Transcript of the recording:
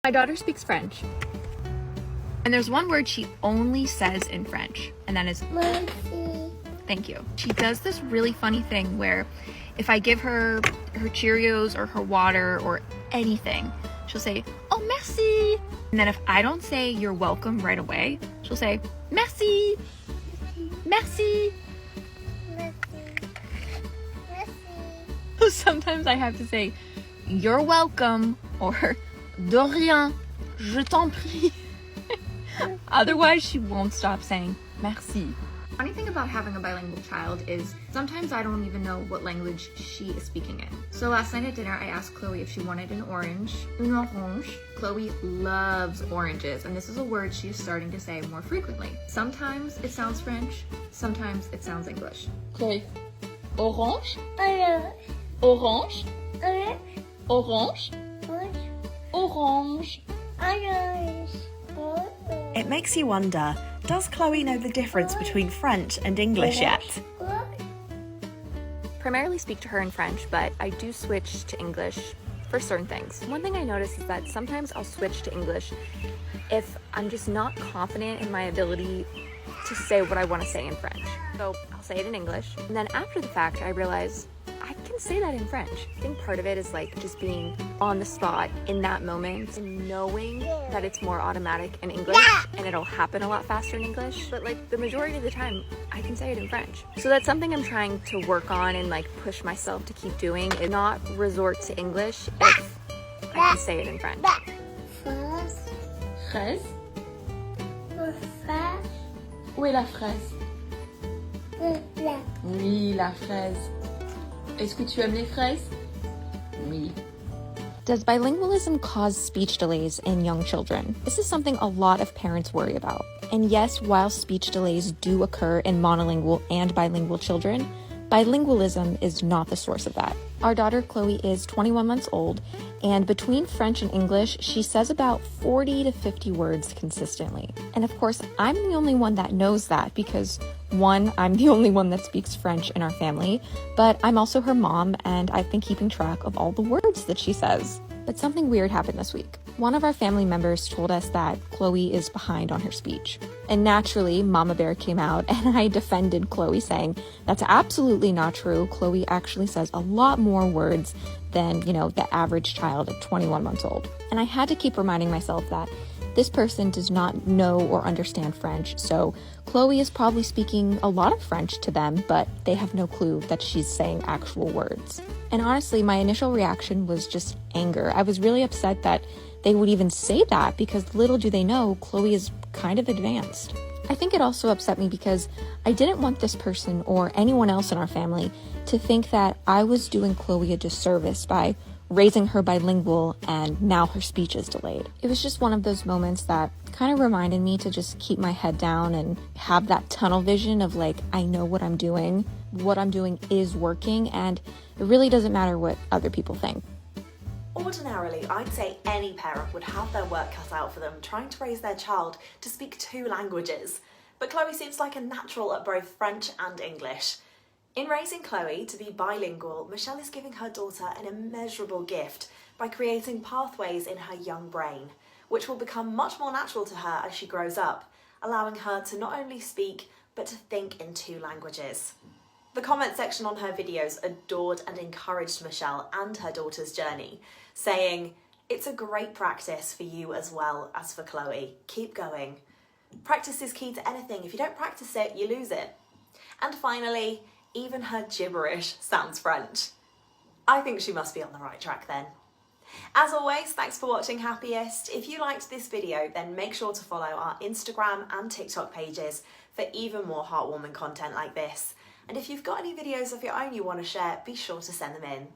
My daughter speaks French, and there's one word she only says in French, and that is Merci. thank you. She does this really funny thing where if I give her her Cheerios or her water or anything, she'll say, oh, merci. And then if I don't say you're welcome right away, she'll say, merci, merci. So sometimes I have to say, you're welcome, or de rien, je t'en prie. Otherwise, she won't stop saying merci. Funny thing about having a bilingual child is sometimes I don't even know what language she is speaking in. So last night at dinner, I asked Chloe if she wanted an orange, une orange. Chloe loves oranges, and this is a word she is starting to say more frequently. Sometimes it sounds French, sometimes it sounds English. Chloe, orange, Orange. orange, orange, Orange. orange. Orange. It makes you wonder, does Chloe know the difference between French and English yet? Primarily speak to her in French, but I do switch to English for certain things. One thing I notice is that sometimes I'll switch to English if I'm just not confident in my ability to say what I want to say in French. So I'll say it in English, and then after the fact, I realize I can say that in French. I think part of it is like just being on the spot in that moment and knowing that it's more automatic in English and it'll happen a lot faster in English. But like the majority of the time, I can say it in French. So that's something I'm trying to work on and like push myself to keep doing, and not resort to English if I can say it in French. Fraise. Fraise? Fraise. Où est la fraise? Là. Oui, la fraise. Est-ce que tu aimes les fraises? Oui. Does bilingualism cause speech delays in young children? This is something a lot of parents worry about. And yes, while speech delays do occur in monolingual and bilingual children, bilingualism is not the source of that. Our daughter Chloe is 21 months old, and between French and English, she says about 40 to 50 words consistently. And of course, I'm the only one that knows that because, one, I'm the only one that speaks French in our family, but I'm also her mom, and I've been keeping track of all the words that she says. But something weird happened this week. One of our family members told us that Chloe is behind on her speech. And naturally, Mama Bear came out and I defended Chloe, saying that's absolutely not true. Chloe actually says a lot more words than, the average child at 21 months old. And I had to keep reminding myself that this person does not know or understand French, so Chloe is probably speaking a lot of French to them, but they have no clue that she's saying actual words. And honestly, my initial reaction was just anger. I was really upset that they would even say that because little do they know, Chloe is kind of advanced. I think it also upset me because I didn't want this person or anyone else in our family to think that I was doing Chloe a disservice by raising her bilingual and now her speech is delayed. It was just one of those moments that kind of reminded me to just keep my head down and have that tunnel vision of like, I know what I'm doing is working, and it really doesn't matter what other people think. Ordinarily, I'd say any parent would have their work cut out for them trying to raise their child to speak 2 languages. But Chloe seems like a natural at both French and English. In raising Chloe to be bilingual, Michelle is giving her daughter an immeasurable gift by creating pathways in her young brain, which will become much more natural to her as she grows up, allowing her to not only speak, but to think in 2 languages. The comment section on her videos adored and encouraged Michelle and her daughter's journey, saying, "It's a great practice for you as well as for Chloe. Keep going. Practice is key to anything. If you don't practice it, you lose it." And finally, even her gibberish sounds French. I think she must be on the right track then. As always, thanks for watching Happiest. If you liked this video, then make sure to follow our Instagram and TikTok pages for even more heartwarming content like this. And if you've got any videos of your own you want to share, be sure to send them in.